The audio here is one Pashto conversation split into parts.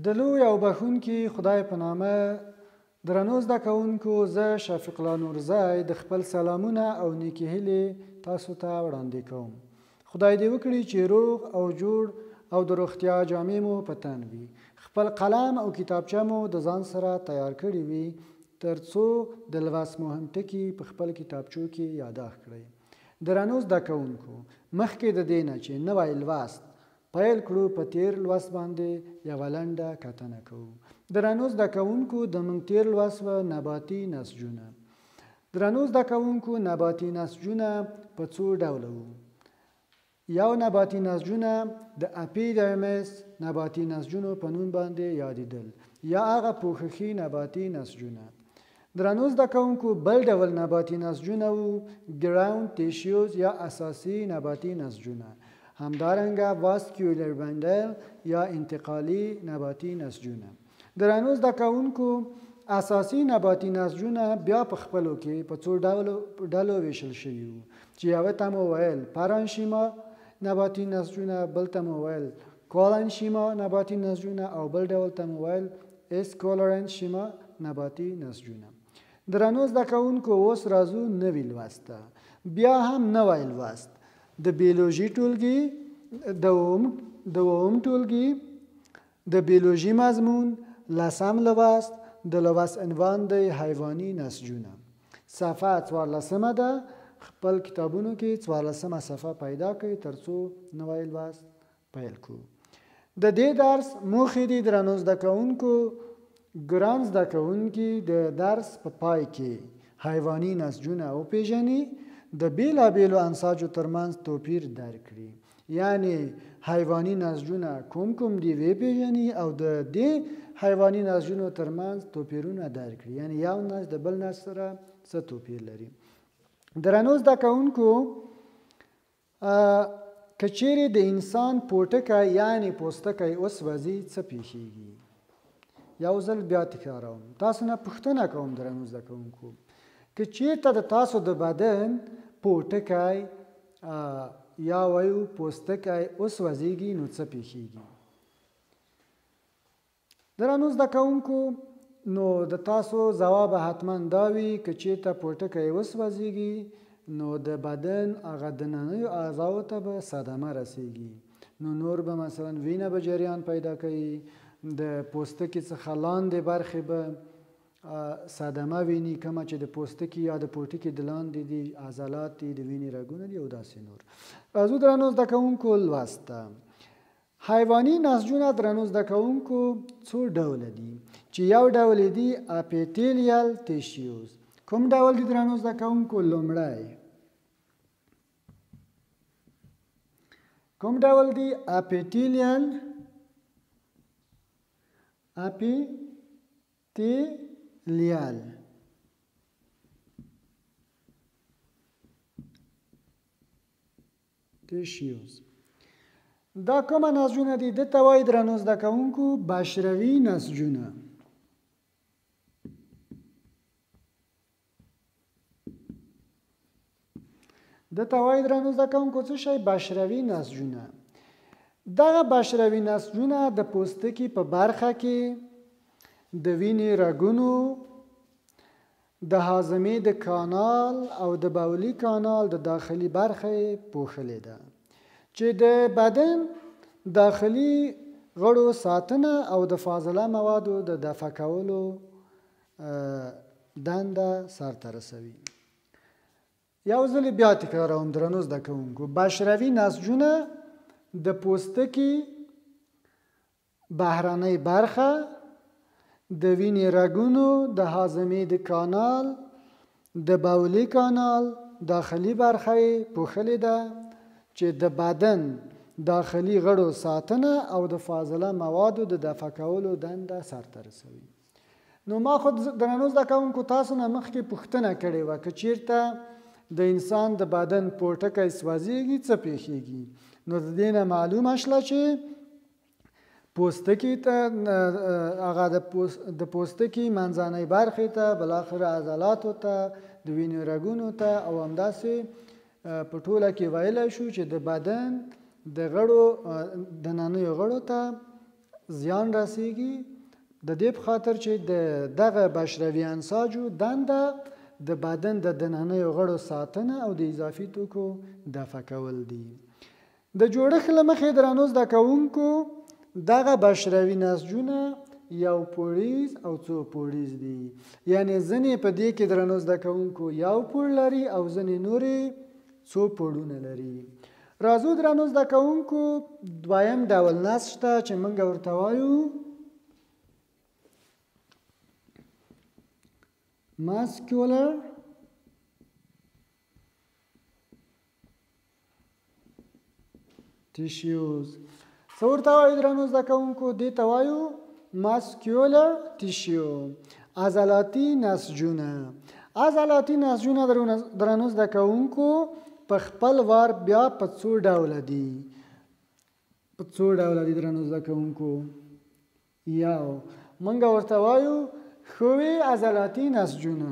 د لوی او بخښونکي خدای په نامه درنو زده کوونکو، زه شفیق الله نورزی د خپل سلامونه او نیکې هیلې تاسو ته وړاندې کوم. خدای دې وکړي چې روغ او جوړ او د روغتیا جامې مو په تن وي. خپل قلم او کتابچه مو د ځان سره تیار کړي وي تر څو د لوست مهم ټکي په خپل کتابچو کې یاداښت کړئ. درنو زده کوونکو، مخکې د دې نه چې نوی لوست پیل کړو په تیر لوست باندې یوه لنډه کتنه کوو. درنو زده کوونکو، د موږ تیر لوست و نباتي نسجونه. درنو زده کوونکو، نباتي نسجونه په څو ډوله وو. یو نباتي نسجونه د اپیډرمس نباتي نسجونو په نوم باندې یادېدل یا هغه پوښښي نباتي نسجونه. درنو زده کوونکو، بل ډول نباتي نسجونه وو ګراوند ټیشیوز یا اساسي نباتي نسجونه. همدارنګه واسکیولر بندل یا انتقالي نباتي نسجونه. درنو زده کوونکو، اساسي نباتي نسجونه بیا په خپلو کې په څو ډلو ویشل شوي وو چې یوه ته مو ویل پارانشیما نباتي نسجونه، بل ته مو ویل کولانشیما نباتي نسجونه او بل ډول ته مو ویل اسکولرنشیما نباتي نسجونه. درنو زده کوونکو، اوس راځو نوي لوست ته. بیا هم نوی لوست د بیولوژي ټولګي د اووم ټولګي د بیولوژي مضمون لسم لوست. د لوست عنوان دی حیواني نسجونه. صفحه 14 ده. خپل کتابونو کې 14 صفحه پیدا کړئ تر څو نوی لوست پیل کړو. د دې درس موخې دي درنو زده کوونکو، ګران زده کوونکي د درس په پای کې حیواني نسجونه وپېژني، د بیلابیلو انساجو ترمنځ توپیر درک کړي. یعنی حیواني نسجونه کوم کوم دي وپېژني او د دې حیواني نسجونو ترمنځ توپیرونه درک کړي. یعنی یو نسج د بل نسج سره څه توپیر لري. درنو زده کوونکو، که چیرې د انسان پوټکی یعنی پوستکی وسوځي څه پیښیږي؟ یو ځل بیا تکراروم، تاسو نه پوښتنه کوم درنو زده کوونکو، که چیرته د تاسو د بدن پوټکی یا وایو پوستکی وسوځیږي نو څه پیښیږي؟ درنو زده کوونکو، نو د تاسو ځواب حتما دا وي که چیرته پوټکی وسوځیږي نو د بدن هغه دننیو اعضاو ته به صدمه رسیږي. نو نور به مثلا وینه به جریان پیدا کوي، د پوستکي څخه لاندې برخې به صدمه ویني، کومه چې د پوستکي یا د پوټکي د لاندې دي عضلات دي، د وینې رګونه دي او داسې نور. راځو درنو زده کوونکو لوست ته. حیواني نسجونه درنو زده کوونکو څو ډوله دي چې یو ډول دي اپیټیلیال ټیشیوز. کوم ډول دي درنو زده کوونکو؟ لومړی کوم ډول دي؟ اپیټیلیال ټیشیوز. دا کومه نسجونه دي؟ دته وایي درنو زده کوونکو بشروي نسجونه. دته وایي درنو زده کوونکو څه شی؟ بشروي نسجونه. دغه بشروي نسجونه د پوستکي په برخه کې د وینې رګونو، د هاضمې د کانال او د بولي کانال د داخلي برخه پوښلې ده چې د بدن داخلي غړو ساتنه او د فاضله موادو د دفع کولو دنده سرته رسوي. یو ځل بیا تکراروم درنو زده کوونکو، بشروي نسجونه د پوستکي بهرنۍ برخه، د وینې رګونو، د هاضمې د کانال، د بولي کانال داخلي برخه پوښلې ده چې د بدن داخلي غړو ساتنه او د فاضله موادو د دفع کولو دنده سرته رسوي. نو ما خود درنو زده کوونکو تاسو نه مخکې پوښتنه کړې وه که چیرته د انسان د بدن پوټکی سوځیږي څه پیښیږي؟ نو د دې نه معلومه شوه چې پوستکي ته هغه د پوستکي منځنۍ برخې ته، بالاخره عضلاتو ته، د وینې رګونو ته او همداسې په ټوله کې ویلی شو چې د بدن د غړو دننیو غړو ته زیان رسیږي د دې په خاطر چې دغه بشروي انساجو دنده د بدن د دننیو غړو ساتنه او د اضافي توکو دفع کول دي. د جوړښت له مخې درنو زده کوونکو دغه بشروي نسجونه یو پوړیز او څو پوړیز دي. یعنی ځینې په دې کې درنو زده کوونکو یو پوړ لري او ځینې نورې څو پوړونه لري. راځو درنو زده کوونکو دویم ډول نسج ته چې موږ ورته وایو muscular tissues. څه ورته وایو درنو زده کوونکو؟ دې ته وایو muscular tissue، عضلاتي نسجونه. عضلاتي نسجونه درنو زده کوونکو په خپل وار بیا په څو ډوله دي. په څو ډوله دي درنو زده کوونکو؟ یو موږ ورته وایو ښوي عضلاتي نسجونه.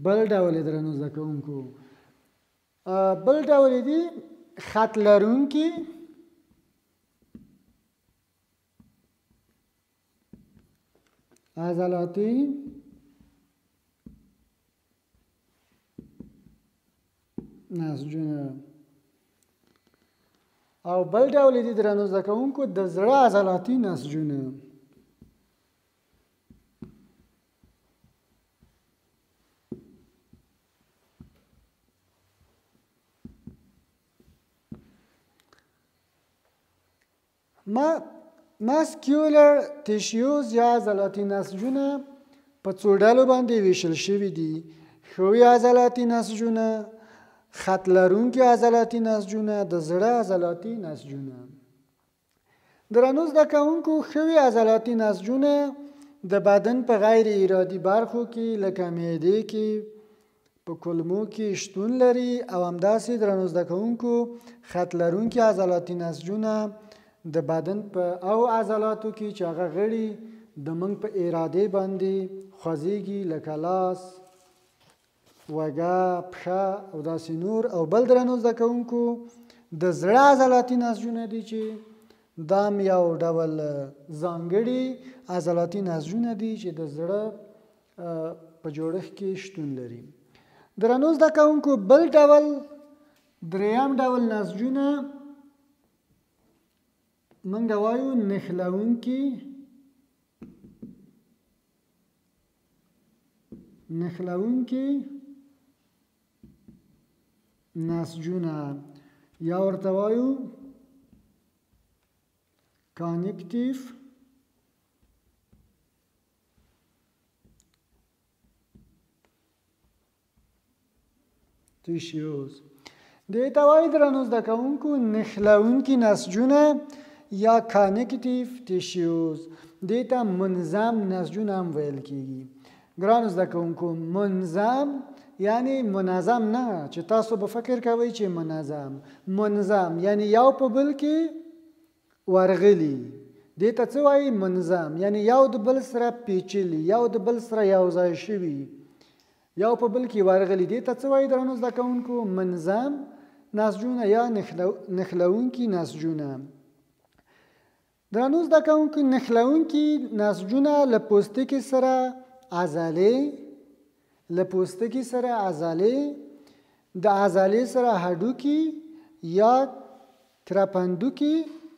بل ډول درنو زده کوونکو، بل ډول دي خط لرونکي عضلاتي نسجونه. او بل ډول دي درنو زده کوونکو د زړه عضلاتي نسجونه. ماسکیولر تیشیوز یا عضلاتي نسجونه په څو ډلو باندې ویشل شوي دي. ښوي عضلاتي نسجونه، خط لرونکي عضلاتي نسجونه، د زړه عضلاتي نسجونه. درنو زده کوونکو ښوي عضلاتي نسجونه د بدن په غیر ارادي برخو کې لکه معدې کې، په کولمو کې شتون لري. او همداسې درنو زده کوونکو خط لرونکي عضلاتي نسجونه د بدن په او عضلاتو کې چې هغه غړي د موږ په ارادې باندې خوځېږي لکه لاس، وږه، پښه او داسې نور. او بل درنو زده کوونکو د زړه عضلاتي نسجونه دي چې دام یو ډول ځانګړي عضلاتي نسجونه دي چې د زړه په جوړښت کې شتون لري. درنو زده کوونکو بل ډول دریم ډول نسجونه موږ وایو نښلونکي نسجونه یا ورته وایو کانکتیو تیشیوز. دې ته وایي درنو زده کوونکو نښلونکي نسجونه یا کانکتیو تیشیوز. دې ته منظم نسجونه هم ویل کیږي. ګرانو زده کوونکو منظم یعنی منظم نه چې تاسو به فکر کوئ چې منظم یعنی یو په بل کې ورغلي. دې ته څه وایي؟ منظم یعنی یو د بل سره پیچلي، یو د بل سره یو ځای شوي، یو په بل کې ورغلي. دې ته څه وایي درنو زده کوونکو؟ منظم نسجونه یا نښلونکي نسجونه. درنو زده کوونکو نښلونکي نسجونه له پوستکي سره عضلې، د عضلې سره هډوکي یا کرپندوکي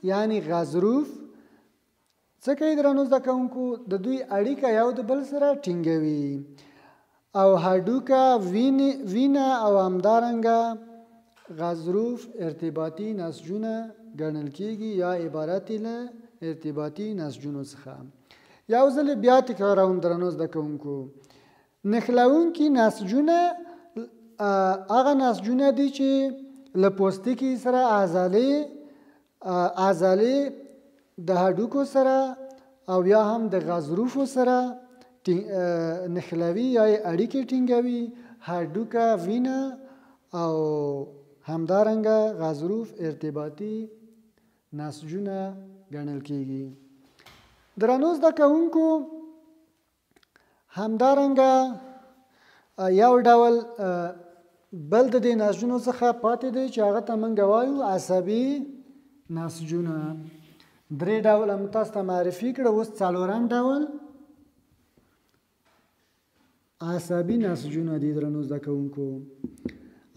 یعنی غضروف څه کوي درنو زده کوونکو؟ د دوی اړیکه یو د بل سره ټینګوي. او هډوکه، وینه او همدارنګه غضروف ارتباطي نسجونه ګڼل کیږي یا عبارت له ارتباطي نسجونو څخه. یو ځل بیا تکراروم درنو زده کوونکو، نښلونکي نسجونه هغه نسجونه دي چې له پوستکي سره عضلې د هډوکو سره او یا هم د غضروفو سره نښلوي یا اړیکې ټینګوي. هډوکه، وینه او همدارنګه غضروف ارتباطي نسجونه ګڼل کیږي. درنو زده کوونکو همدارنګه یو ډول بل د دې نسجونو څخه پاتې دی چې هغه ته موږ وایو عصبي نسجونه. درې ډوله مو تاسو ته معرفي کړه، اوس څلورم ډول عصبي نسجونه دي درنو زده کوونکو.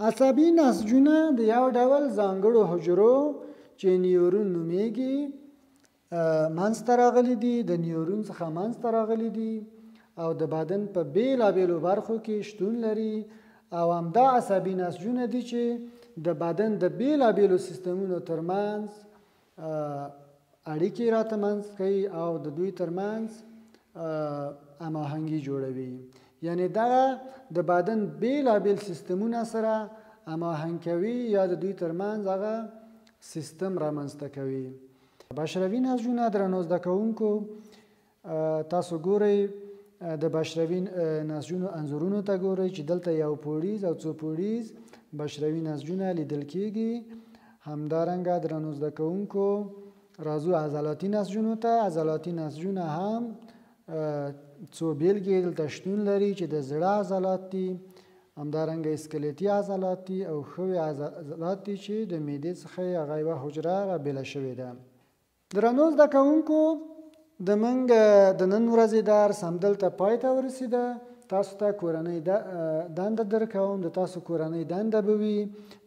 عصبي نسجونه د یو ډول ځانګړو حجرو چې نیورون نومیږي منځته راغلي دي، د نیورون څخه منځته راغلي دي او د بدن په بیلابیلو برخو کې شتون لري، او همدا عصبي نسجونه دي چې د بدن د بیلابیلو سیستمونو ترمنځ اړیکې راتمنځ کوي او د دوی ترمنځ هماهنګي جوړوي. یعنی دغه د بدن بیلابیل سیستمونه سره هماهنګ کوي یا د دوی ترمنځ هغه سیستم رامنځته کوي. بشروي نسجونه درنو زده کوونکو تاسو ګورئ د بشروي نسجونو انځورونو ته ګورئ چې دلته یو پوړیز او څو پوړیز بشروي نسجونه لیدل کیږي. همدارنګه درنو زده کوونکو راځو عضلاتي نسجونو ته. عضلاتي نسجونه هم څو بیلګې دلته شتون لري چې د زړه عضلات دي، همدارنګه اسکلیټي عضلات دي او ښویې عضلات دي چې د معدې څخه هغه یوه حجره رابېله شوې ده. درنو زده کوونکو د موږ د نن ورځې درس همدلته پای ته ورسېده. تاسو ته کورنۍ دنده درکوم، د تاسو کورنۍ دنده به وي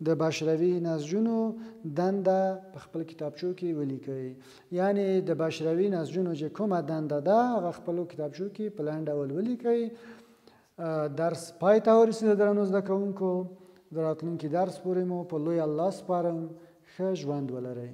د بشروي نسجونو دنده په خپل کتابچو کې ولیکئ. یعنی د بشروي نسجونو چې کومه دنده ده هغه خپلو کتابچو کې په لنډ ډول ولیکئ. درس پای ته ورسېده درنو زده کوونکو. د راتلونکي درس پورې مو په لوی الله سپارم. ښه ژوند ولرئ.